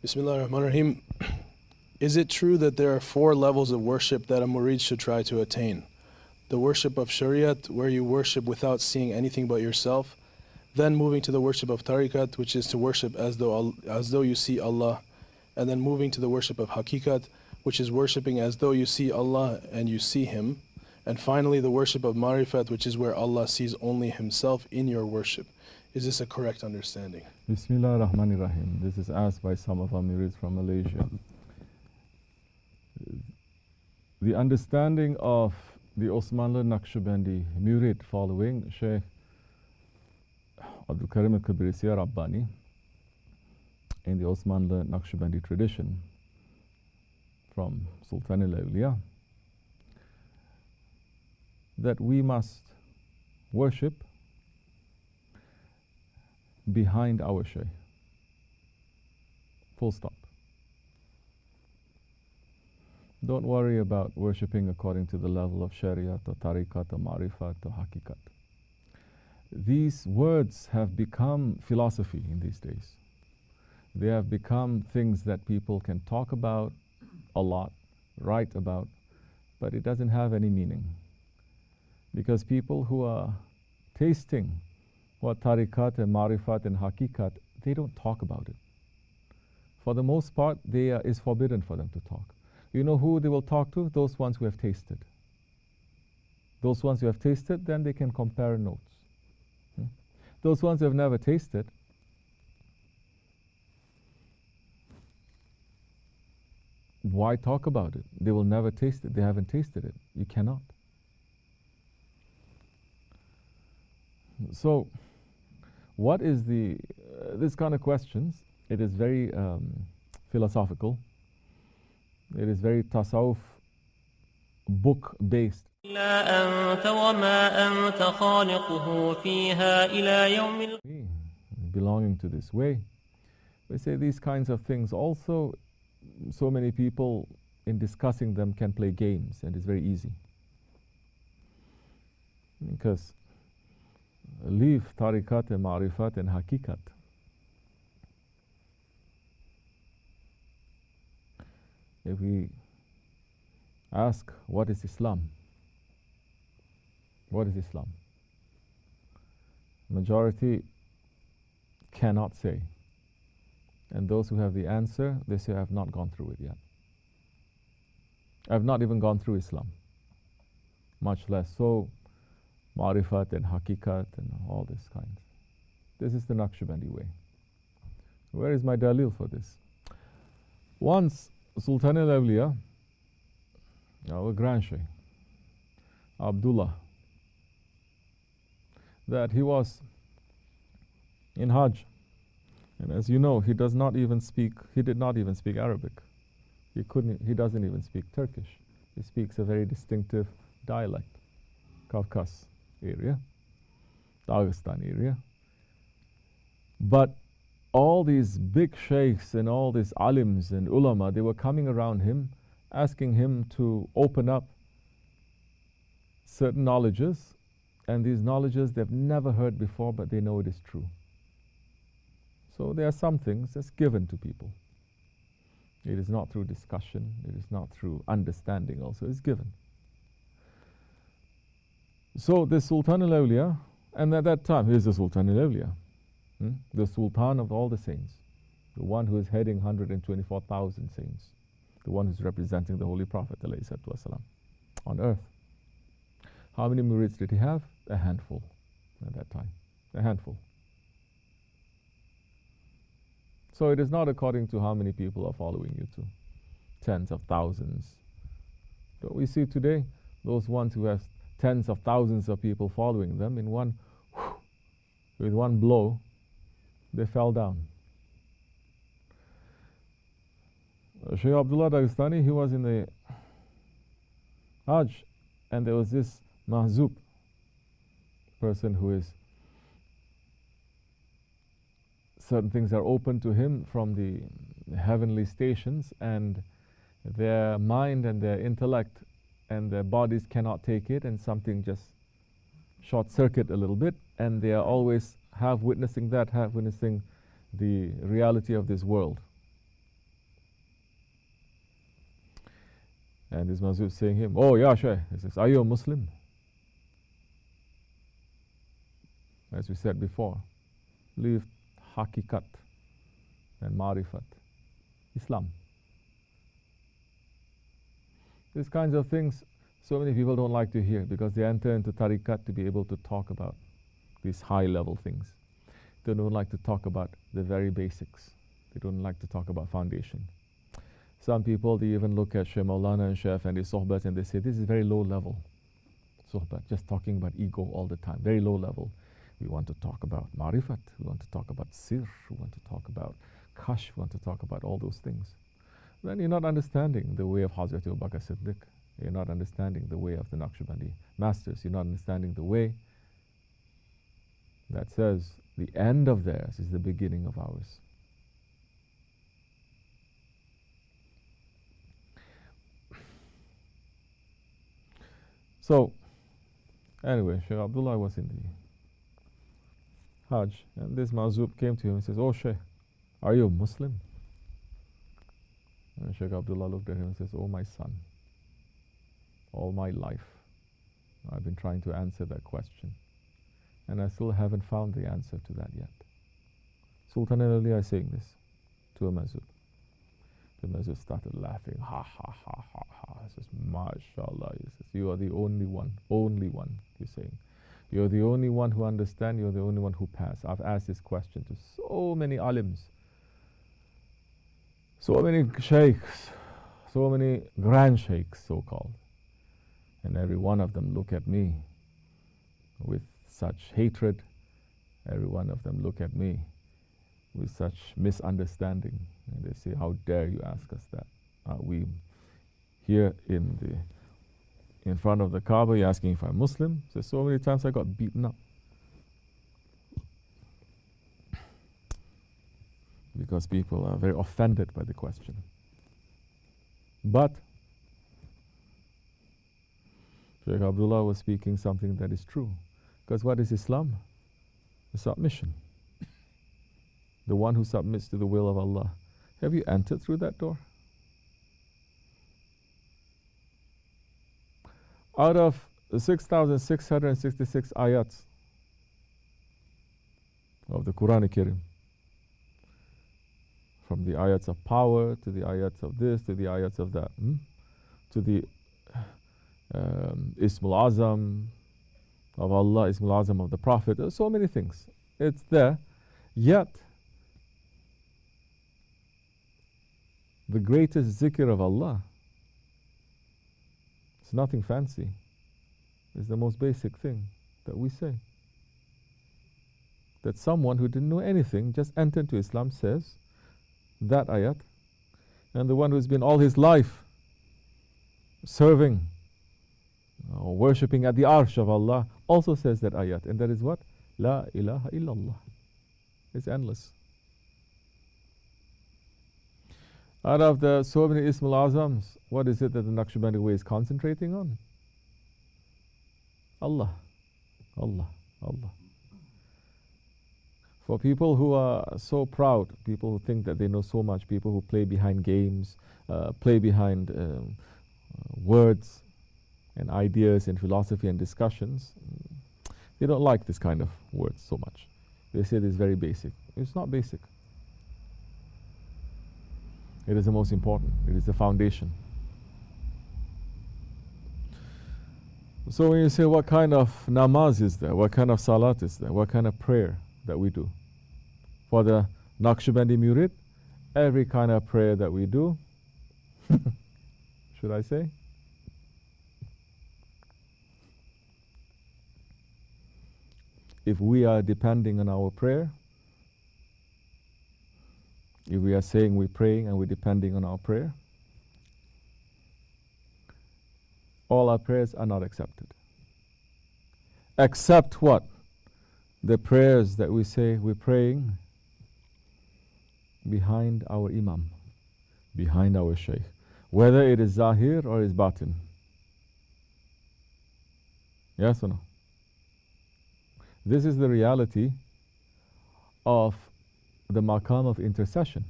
Bismillahirrahmanirrahim. Is it true that there are 4 levels of worship that a murid should try to attain? The worship of Shariat, where you worship without seeing anything but yourself. Then moving to the worship of Tariqat, which is to worship as though you see Allah. And then moving to the worship of Haqiqat, which is worshiping as though you see Allah and you see Him. And finally the worship of Marifat, which is where Allah sees only Himself in your worship. Is this a correct understanding? Bismillah ar-Rahman ar-Rahim. This is asked by some of our murids from Malaysia. The understanding of the Osmanli Naqshbandi murid following Shaykh Abdul Karim al-Kabirisi Rabbani in the Osmanli Naqshbandi tradition from Sultan al-Awliya, that we must worship behind our Shaykh. Full stop. Don't worry about worshipping according to the level of Shariat or Tariqat or Marifat or Haqiqat. These words have become philosophy in these days. They have become things that people can talk about a lot, write about, but it doesn't have any meaning. Because people who are tasting what Tariqat and Marifat and Haqiqat, they don't talk about it. For the most part, it's forbidden for them to talk. You know who they will talk to? Those ones who have tasted. Those ones who have tasted, then they can compare notes. Those ones who have never tasted, why talk about it? They will never taste it. They haven't tasted it. You cannot. So, what is this kind of questions? It is very philosophical. It is very tasawwuf book based. Belonging to this way, we say these kinds of things also, so many people in discussing them can play games, and it's very easy. Because leave Tariqat and Marifat and Haqiqat. If we ask, what is Islam? What is Islam? Majority cannot say. And those who have the answer, they say, I have not gone through it yet. I have not even gone through Islam. Much less so Marifat and Haqiqat and all this kind. This is the Naqshbandi way. Where is my dalil for this? Once Sultan al-Awliya, our Grand Shaykh, Abdullah, that he was in Hajj, and as you know, he did not even speak Arabic. He doesn't even speak Turkish. He speaks a very distinctive dialect, Kafkas area, Dagestan area. But all these big sheikhs and all these alims and ulama, they were coming around him, asking him to open up certain knowledges, and these knowledges they've never heard before, but they know it is true. So there are some things that's given to people. It is not through discussion, it is not through understanding also, it's given. So the Sultan al-Awliya, and at that time, he is the Sultan al-Awliya, the Sultan of all the saints, the one who is heading 124,000 saints, the one who is representing the Holy Prophet ﷺ on earth. How many murids did he have? A handful at that time, a handful. So it is not according to how many people are following you to tens of thousands. But we see today, those ones who have tens of thousands of people following them, with one blow, they fell down. Shaykh Abdullah Dagestani, he was in the Hajj, and there was this mahzub person who is, certain things are open to him from the heavenly stations, and their mind and their intellect and their bodies cannot take it, and something just short circuit a little bit, and they are always half witnessing the reality of this world. And this Mazhub is saying him, oh yeah, Shaykh. He says, are you a Muslim? As we said before, leave hakikat and marifat, Islam. These kinds of things, so many people don't like to hear because they enter into tariqat to be able to talk about these high level things. They don't like to talk about the very basics. They don't like to talk about foundation. Some people, they even look at Shaykh Maulana and Shaykh and his sohbat and they say, this is very low level sohbat, just talking about ego all the time, very low level. We want to talk about marifat, we want to talk about sir, we want to talk about kashf, we want to talk about all those things. Then you're not understanding the way of Hazrat Abu Bakr Siddiq. You're not understanding the way of the Naqshbandi masters. You're not understanding the way that says the end of theirs is the beginning of ours. So, anyway, Shaykh Abdullah was in the Hajj, and this Mazhub came to him and says, oh Shaykh, are you a Muslim? And Shaykh Abdullah looked at him and says, oh my son, all my life I've been trying to answer that question, and I still haven't found the answer to that yet. Sultan al-Awliya is saying this to a Mazhub. The Mazhub started laughing, ha ha ha ha ha. He says, MashaAllah. He says, you are the only one, he's saying. You're the only one who understands, you're the only one who passed. I've asked this question to so many alims, so many shaykhs, so many grand shaykhs, so-called. And every one of them look at me with such hatred. Every one of them look at me with such misunderstanding. And they say, how dare you ask us that? We here in front of the Kaaba, you're asking if I'm Muslim? So many times I got beaten up. Because people are very offended by the question. But Shaykh Abdullah was speaking something that is true. Because what is Islam? The submission. The one who submits to the will of Allah. Have you entered through that door? Out of the 6,666 ayats of the Quran Karim, from the ayats of power to the ayats of this to the ayats of that, to the Ismul Azam of Allah, Ismul Azam of the Prophet, there's so many things. It's there, yet the greatest zikr of Allah, it's nothing fancy. It's the most basic thing that we say. That someone who didn't know anything just entered into Islam says that ayat, and the one who's been all his life serving or worshipping at the arsh of Allah also says that ayat, and that is what? La ilaha illallah. It's endless. Out of the so many Ismul Azams, what is it that the Naqshbandi way is concentrating on? Allah, Allah, Allah. For people who are so proud, people who think that they know so much, people who play behind games, play behind words and ideas and philosophy and discussions, they don't like this kind of words so much. They say this is very basic. It's not basic. It is the most important. It is the foundation. So when you say what kind of namaz is there, what kind of salat is there, what kind of prayer that we do? For the Naqshbandi Murid, every kind of prayer that we do, should I say? If we are depending on our prayer, if we are saying we're praying and we're depending on our prayer, all our prayers are not accepted. Except what? The prayers that we say we're praying behind our Imam, behind our Shaykh, whether it is Zahir or is Batin. Yes or no? This is the reality of the maqam of intercession.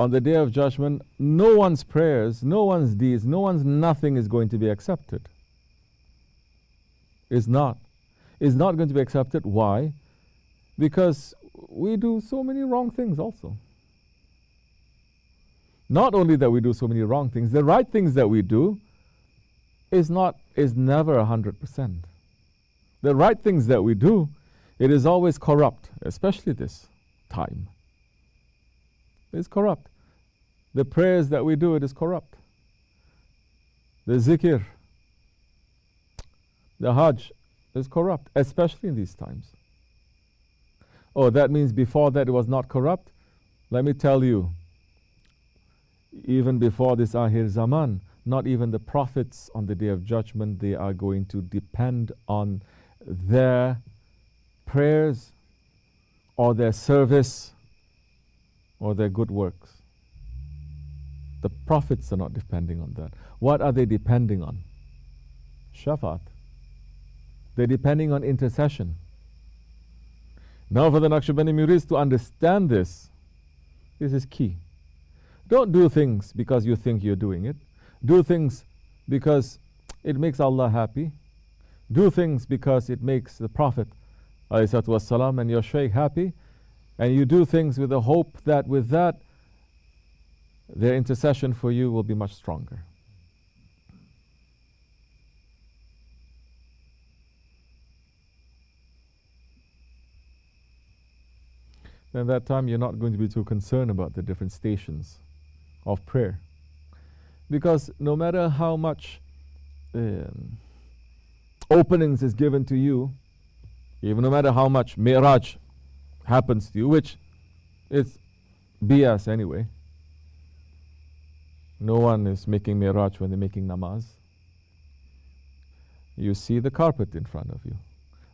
on the day of judgment, no one's prayers, no one's deeds, no one's nothing is going to be accepted. It's not. It's not going to be accepted. Why? Because we do so many wrong things also. Not only that we do so many wrong things, the right things that we do is never 100%. The right things that we do, it is always corrupt, especially this time. It's corrupt. The prayers that we do, it is corrupt. The zikr, the hajj is corrupt, especially in these times. Oh, that means before that it was not corrupt? Let me tell you, even before this Akhir Zaman, not even the prophets on the day of judgment, they are going to depend on their prayers or their service or their good works. The prophets are not depending on that. What are they depending on? Shafaat. They're depending on intercession. Now for the Naqshbandi Murids to understand this is key. Don't do things because you think you're doing it. Do things because it makes Allah happy. Do things because it makes the Prophet ﷺ and your Shaykh happy. And you do things with the hope that with that, their intercession for you will be much stronger. Then at that time you're not going to be too concerned about the different stations of prayer. Because no matter how much openings is given to you, even no matter how much mi'raj happens to you, which is BS anyway. No one is making mi'raj when they're making namaz. You see the carpet in front of you.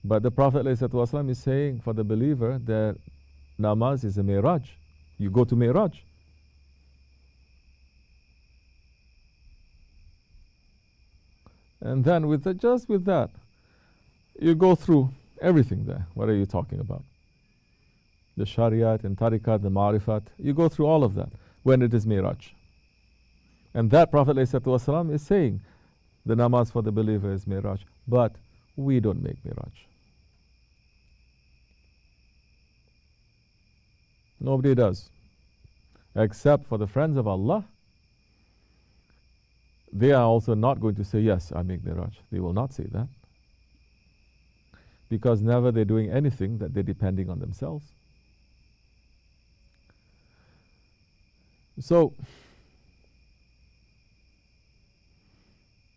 But the Prophet ﷺ is saying for the believer that namaz is a mi'raj. You go to mi'raj. And then just with that, you go through everything there. What are you talking about? The Shariat and Tariqat, the Ma'rifat. You go through all of that when it is Miraj. And that Prophet ﷺ is saying the namaz for the believer is Miraj. But we don't make Miraj. Nobody does. Except for the friends of Allah. They are also not going to say, yes, I make Miraj. They will not say that. Because never they're doing anything that they're depending on themselves. So,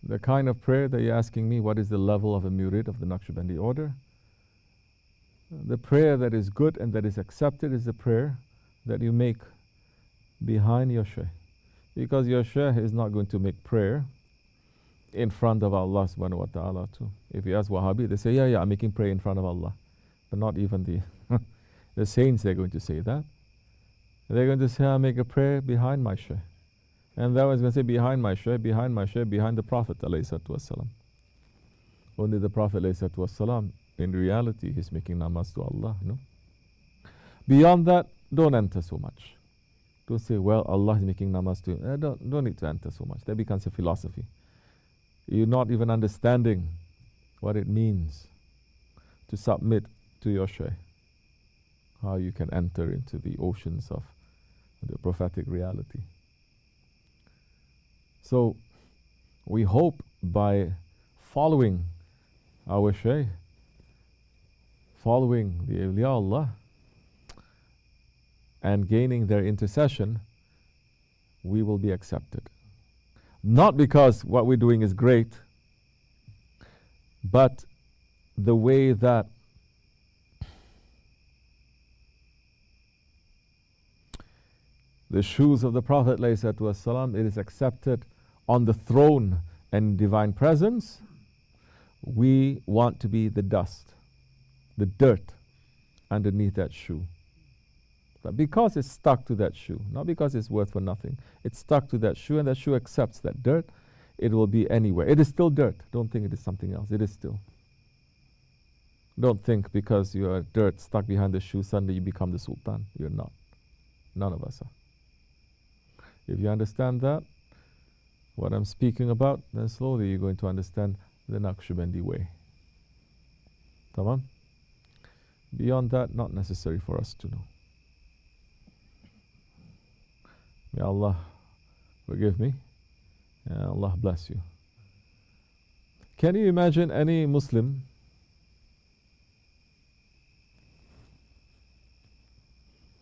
the kind of prayer that you're asking me, what is the level of a murid of the Naqshbandi order? The prayer that is good and that is accepted is the prayer that you make behind your shaykh. Because your shaykh is not going to make prayer in front of Allah subhanahu wa ta'ala too. If you ask Wahhabi, they say, yeah, I'm making prayer in front of Allah. But not even the saints, they're going to say that. They're going to say, I make a prayer behind my shaykh. And that one's going to say, behind my shaykh, behind my shaykh, behind the Prophet ﷺ. Only the Prophet ﷺ, in reality, he's making namaz to Allah, no? Beyond that, don't enter so much. Don't say, well, Allah is making namaz to you. Don't need to enter so much. That becomes a philosophy. You're not even understanding what it means to submit to your shaykh. How you can enter into the oceans of the prophetic reality. So, we hope by following our shaykh, following the awliya Allah, and gaining their intercession, we will be accepted. Not because what we're doing is great, but the way that the shoes of the Prophet ﷺ, it is accepted on the throne and divine presence. We want to be the dust, the dirt underneath that shoe. But because it's stuck to that shoe, not because it's worth for nothing, it's stuck to that shoe and that shoe accepts that dirt, it will be anywhere. It is still dirt. Don't think it is something else. It is still. Don't think because you are dirt stuck behind the shoe, suddenly you become the sultan. You're not. None of us are. If you understand that, what I'm speaking about, then slowly you're going to understand the Naqshbandi way. Tamam? Beyond that, not necessary for us to know. May Allah forgive me, and Allah bless you. Can you imagine any Muslim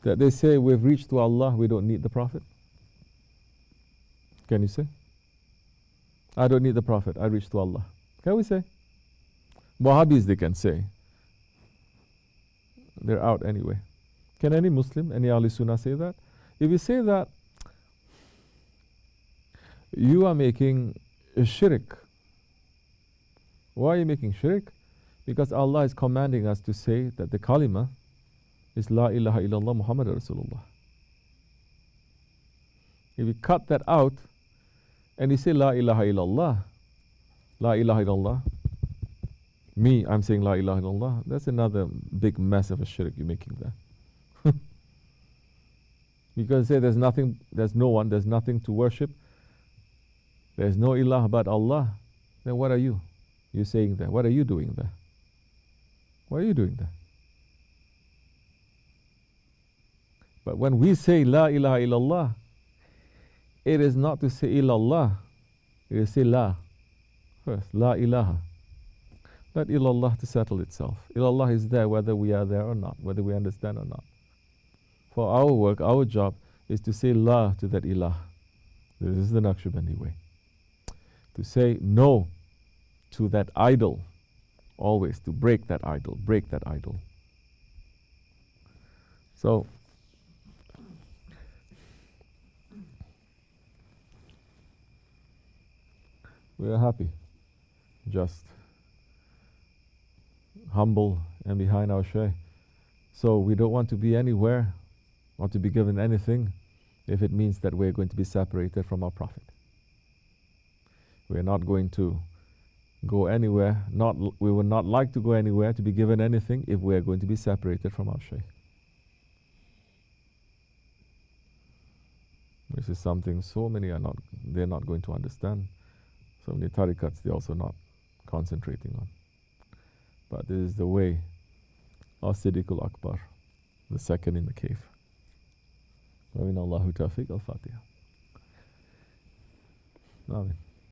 that they say, we've reached to Allah, we don't need the Prophet? Can you say? I don't need the Prophet, I reached to Allah. Can we say? Wahhabis, they can say. They're out anyway. Can any Muslim, any Ahli Sunnah say that? If you say that, you are making a shirk. Why are you making shirk? Because Allah is commanding us to say that the kalima is La ilaha illallah Muhammad Rasulullah. If you cut that out and you say La ilaha illallah, La ilaha illallah, me, I'm saying La ilaha illallah, that's another big mess of a shirk you're making there. Because say there's nothing, there's no one, there's nothing to worship, there's no ilah but Allah, then what are you? You're saying there. What are you doing there? What are you doing there? But when we say La ilaha illallah, it is not to say illallah, it is to say La first, La ilaha. Let illallah to settle itself. Illallah is there whether we are there or not, whether we understand or not. For our work, our job is to say La to that ilah. This is the Naqshbandi way. To say no to that idol, always to break that idol, break that idol. So, we are happy, just humble and behind our Shaykh. So we don't want to be anywhere, or to be given anything, if it means that we're going to be separated from our Prophet. We're not going to go anywhere, we would not like to go anywhere to be given anything if we are going to be separated from our Shaykh. This is something so many are not, they're not going to understand. So many tarikats they're also not concentrating on. But this is the way of Siddiqul Akbar, the second in the cave. Wa min Allahu tawfiq al-Fatiha. Amen.